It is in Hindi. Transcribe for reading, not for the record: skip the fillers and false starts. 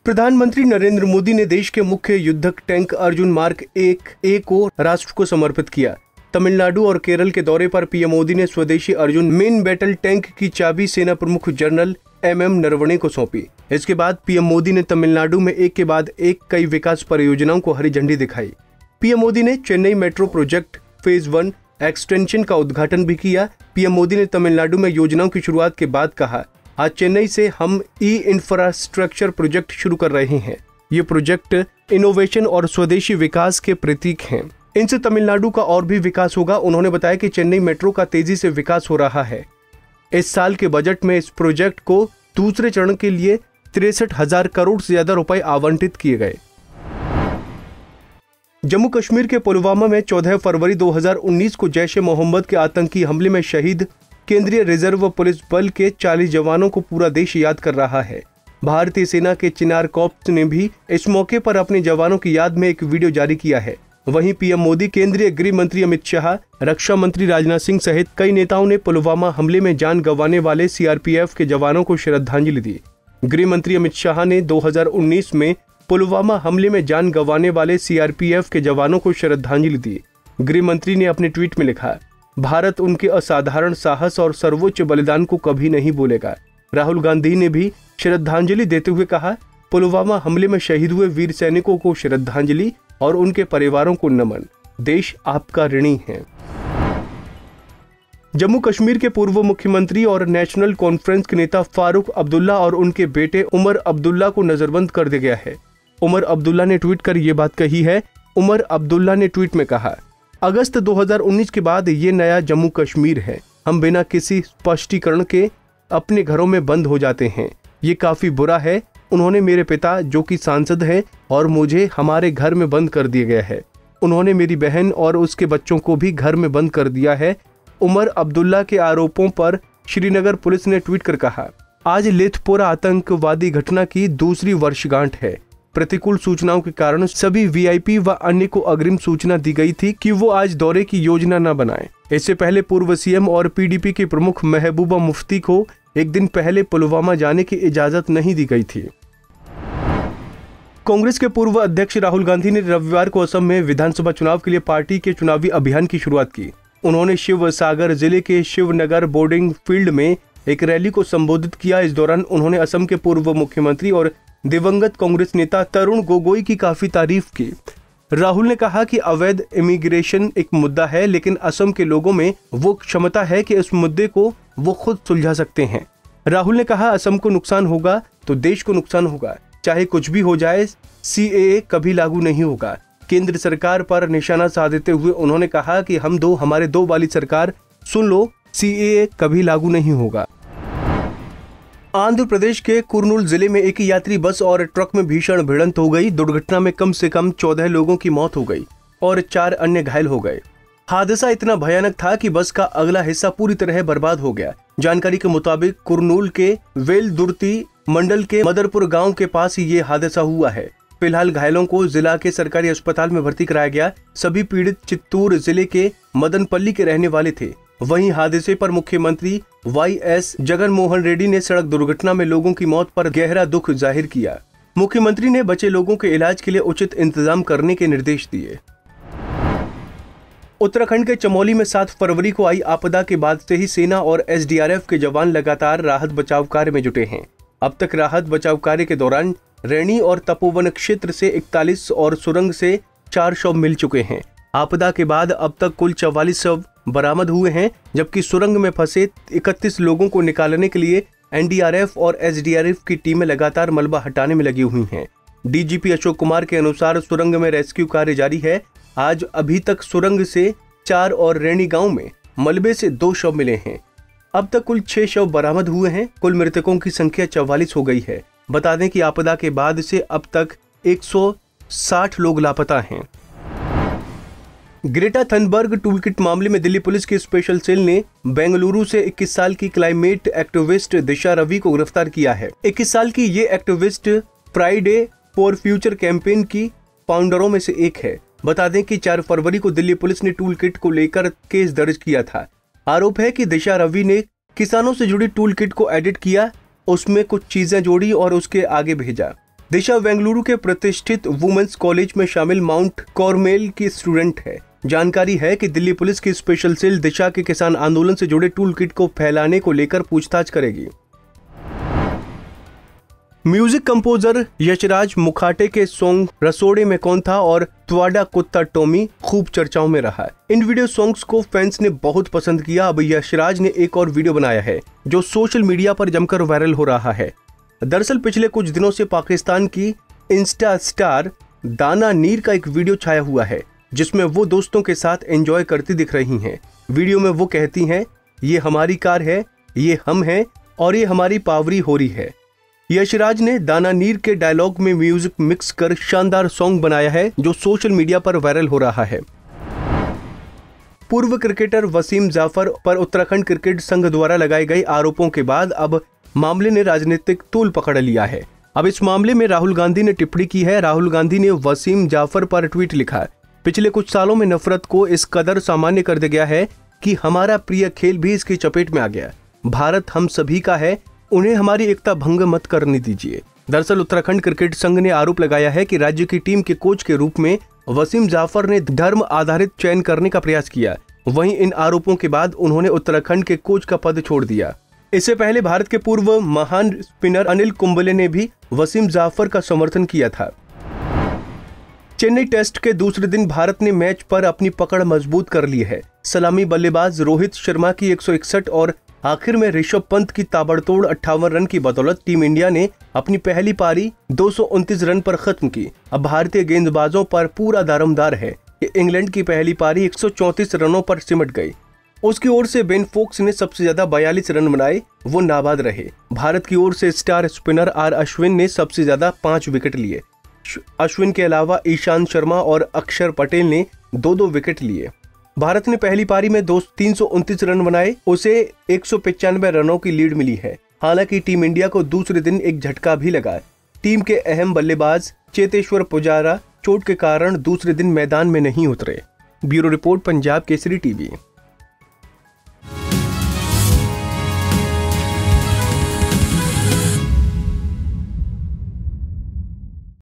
प्रधानमंत्री नरेंद्र मोदी ने देश के मुख्य युद्धक टैंक अर्जुन मार्क 1A को राष्ट्र को समर्पित किया। तमिलनाडु और केरल के दौरे पर पीएम मोदी ने स्वदेशी अर्जुन मेन बैटल टैंक की चाबी सेना प्रमुख जनरल MM नरवणे को सौंपी। इसके बाद पीएम मोदी ने तमिलनाडु में एक के बाद एक कई विकास परियोजनाओं को हरी झंडी दिखाई। पीएम मोदी ने Chennai metro project phase 1 extension का उद्घाटन भी किया। पीएम मोदी ने तमिलनाडु में योजनाओं की शुरुआत के बाद कहा, आज चेन्नई से हम इंफ्रास्ट्रक्चर प्रोजेक्ट शुरू कर रहे हैं। ये प्रोजेक्ट इनोवेशन और स्वदेशी विकास के प्रतीक हैं। इनसे तमिलनाडु का और भी विकास होगा। उन्होंने बताया कि चेन्नई मेट्रो का तेजी से विकास हो रहा है। इस साल के बजट में इस प्रोजेक्ट को दूसरे चरण के लिए 63,000 करोड़ से ज्यादा रुपए आवंटित किए गए। जम्मू कश्मीर के पुलवामा में 14 फरवरी 2019 को जैश ए मोहम्मद के आतंकी हमले में शहीद केंद्रीय रिजर्व पुलिस बल के 40 जवानों को पूरा देश याद कर रहा है। भारतीय सेना के चिनार कॉर्प्स ने भी इस मौके पर अपने जवानों की याद में एक वीडियो जारी किया है। वहीं पीएम मोदी, केंद्रीय गृह मंत्री अमित शाह, रक्षा मंत्री राजनाथ सिंह सहित कई नेताओं ने पुलवामा हमले में जान गंवाने वाले CRPF के जवानों को श्रद्धांजलि दी। गृह मंत्री अमित शाह ने 2019 में पुलवामा हमले में जान गंवाने वाले CRPF के जवानों को श्रद्धांजलि दी। गृह मंत्री ने अपने ट्वीट में लिखा, भारत उनके असाधारण साहस और सर्वोच्च बलिदान को कभी नहीं भूलेगा। राहुल गांधी ने भी श्रद्धांजलि देते हुए कहा, पुलवामा हमले में शहीद हुए वीर सैनिकों को श्रद्धांजलि और उनके परिवारों को नमन। देश आपका ऋणी है। जम्मू कश्मीर के पूर्व मुख्यमंत्री और नेशनल कॉन्फ्रेंस के नेता फारूक अब्दुल्ला और उनके बेटे उमर अब्दुल्ला को नजरबंद कर दिया गया है। उमर अब्दुल्ला ने ट्वीट कर ये बात कही है। उमर अब्दुल्ला ने ट्वीट में कहा, अगस्त 2019 के बाद ये नया जम्मू कश्मीर है। हम बिना किसी स्पष्टीकरण के अपने घरों में बंद हो जाते हैं। ये काफी बुरा है। उन्होंने मेरे पिता, जो कि सांसद हैं, और मुझे हमारे घर में बंद कर दिया गया है। उन्होंने मेरी बहन और उसके बच्चों को भी घर में बंद कर दिया है। उमर अब्दुल्ला के आरोपों पर श्रीनगर पुलिस ने ट्वीट कर कहा, आज लेथपोरा आतंकवादी घटना की दूसरी वर्षगांठ है। प्रतिकूल सूचनाओं के कारण सभी VIP व अन्य को अग्रिम सूचना दी गई थी कि वो आज दौरे की योजना न बनाएं। इससे पहले पूर्व CM और PDP के प्रमुख महबूबा मुफ्ती को एक दिन पहले पुलवामा जाने की इजाजत नहीं दी गई थी। कांग्रेस के पूर्व अध्यक्ष राहुल गांधी ने रविवार को असम में विधानसभा चुनाव के लिए पार्टी के चुनावी अभियान की शुरुआत की। उन्होंने शिव सागर जिले के शिवनगर बोर्डिंग फील्ड में एक रैली को संबोधित किया। इस दौरान उन्होंने असम के पूर्व मुख्यमंत्री और दिवंगत कांग्रेस नेता तरुण गोगोई की काफी तारीफ की। राहुल ने कहा कि अवैध इमिग्रेशन एक मुद्दा है, लेकिन असम के लोगों में वो क्षमता है कि इस मुद्दे को वो खुद सुलझा सकते हैं। राहुल ने कहा, असम को नुकसान होगा तो देश को नुकसान होगा। चाहे कुछ भी हो जाए, CAA कभी लागू नहीं होगा। केंद्र सरकार पर निशाना साधते हुए उन्होंने कहा कि हमारे दो वाली सरकार, सुन लो, CAA कभी लागू नहीं होगा। आंध्र प्रदेश के कुर्नूल जिले में एक यात्री बस और ट्रक में भीषण भिड़ंत हो गई। दुर्घटना में कम से कम 14 लोगों की मौत हो गई और 4 अन्य घायल हो गए। हादसा इतना भयानक था कि बस का अगला हिस्सा पूरी तरह बर्बाद हो गया। जानकारी के मुताबिक कुर्नूल के वेलदुर्ती मंडल के मदरपुर गांव के पास ये हादसा हुआ है। फिलहाल घायलों को जिला के सरकारी अस्पताल में भर्ती कराया गया। सभी पीड़ित चित्तूर जिले के मदनपल्ली के रहने वाले थे। वहीं हादसे पर मुख्यमंत्री YS जगनमोहन रेड्डी ने सड़क दुर्घटना में लोगों की मौत पर गहरा दुख जाहिर किया। मुख्यमंत्री ने बचे लोगों के इलाज के लिए उचित इंतजाम करने के निर्देश दिए। उत्तराखंड के चमोली में 7 फरवरी को आई आपदा के बाद से ही सेना और SDRF के जवान लगातार राहत बचाव कार्य में जुटे हैं। अब तक राहत बचाव कार्य के दौरान रैनी और तपोवन क्षेत्र से 41 और सुरंग से 4 शव मिल चुके हैं। आपदा के बाद अब तक कुल 44 शव बरामद हुए हैं, जबकि सुरंग में फंसे 31 लोगों को निकालने के लिए NDRF और SDRF की टीमें लगातार मलबा हटाने में लगी हुई हैं। DGP अशोक कुमार के अनुसार सुरंग में रेस्क्यू कार्य जारी है। आज अभी तक सुरंग से 4 और रैनी गांव में मलबे से 2 शव मिले हैं। अब तक कुल 6 शव बरामद हुए हैं। कुल मृतकों की संख्या 44 हो गई है। बता दें कि आपदा के बाद से अब तक 160 लोग लापता हैं। ग्रेटा थनबर्ग टूलकिट मामले में दिल्ली पुलिस की स्पेशल सेल ने बेंगलुरु से 21 साल की क्लाइमेट एक्टिविस्ट दिशा रवि को गिरफ्तार किया है। 21 साल की ये activist Friday for future campaign की फाउंडरों में से एक है। बता दें कि 4 फरवरी को दिल्ली पुलिस ने टूल किट को लेकर केस दर्ज किया था। आरोप है कि दिशा रवि ने किसानों से जुड़ी टूल किट को एडिट किया, उसमें कुछ चीजें जोड़ी और उसके आगे भेजा। दिशा बेंगलुरु के प्रतिष्ठित वुमेन्स कॉलेज में शामिल माउंट कॉर्मेल की स्टूडेंट है। जानकारी है कि दिल्ली पुलिस की स्पेशल सेल दिशा के किसान आंदोलन से जुड़े टूल किट को फैलाने को लेकर पूछताछ करेगी। म्यूजिक कंपोजर यशराज मुखाटे के सॉन्ग रसोड़े में कौन था और त्वाडा कुत्ता टॉमी खूब चर्चाओं में रहा है। इन वीडियो सॉन्ग्स को फैंस ने बहुत पसंद किया। अब यशराज ने एक और वीडियो बनाया है जो सोशल मीडिया पर जमकर वायरल हो रहा है। दरअसल पिछले कुछ दिनों से पाकिस्तान की इंस्टा स्टार दाना नीर का एक वीडियो छाया हुआ है जिसमें वो दोस्तों के साथ एंजॉय करती दिख रही हैं। वीडियो में वो कहती हैं, ये हमारी कार है, ये हम हैं और ये हमारी पावरी हो रही है। यशराज ने दाना नीर के डायलॉग में म्यूजिक मिक्स कर शानदार सॉन्ग बनाया है जो सोशल मीडिया पर वायरल हो रहा है। पूर्व क्रिकेटर वसीम जाफर पर उत्तराखंड क्रिकेट संघ द्वारा लगाए गए आरोपों के बाद अब मामले ने राजनीतिक तूल पकड़ लिया है। अब इस मामले में राहुल गांधी ने टिप्पणी की है। राहुल गांधी ने वसीम जाफर पर ट्वीट लिखा है, पिछले कुछ सालों में नफरत को इस कदर सामान्य कर दिया गया है कि हमारा प्रिय खेल भी इसकी चपेट में आ गया। भारत हम सभी का है, उन्हें हमारी एकता भंग मत करने दीजिए। दरअसल उत्तराखंड क्रिकेट संघ ने आरोप लगाया है कि राज्य की टीम के कोच के रूप में वसीम जाफर ने धर्म आधारित चयन करने का प्रयास किया। वहीं इन आरोपों के बाद उन्होंने उत्तराखंड के कोच का पद छोड़ दिया। इससे पहले भारत के पूर्व महान स्पिनर अनिल कुंबले ने भी वसीम जाफर का समर्थन किया था। चेन्नई टेस्ट के दूसरे दिन भारत ने मैच पर अपनी पकड़ मजबूत कर ली है। सलामी बल्लेबाज रोहित शर्मा की 161 और आखिर में ऋषभ पंत की ताबड़तोड़ 58 रन की बदौलत टीम इंडिया ने अपनी पहली पारी 229 रन पर खत्म की। अब भारतीय गेंदबाजों पर पूरा दारोमदार है कि इंग्लैंड की पहली पारी 134 रनों पर सिमट गई। उसकी ओर से बेन फोक्स ने सबसे ज्यादा 42 रन बनाए, वो नाबाद रहे। भारत की ओर से स्टार स्पिनर आर अश्विन ने सबसे ज्यादा 5 विकेट लिए। अश्विन के अलावा ईशांत शर्मा और अक्षर पटेल ने 2-2 विकेट लिए। भारत ने पहली पारी में 329 रन बनाए, उसे 195 रनों की लीड मिली है। हालांकि टीम इंडिया को दूसरे दिन एक झटका भी लगा। टीम के अहम बल्लेबाज चेतेश्वर पुजारा चोट के कारण दूसरे दिन मैदान में नहीं उतरे। Bureau report, Punjab Kesari TV.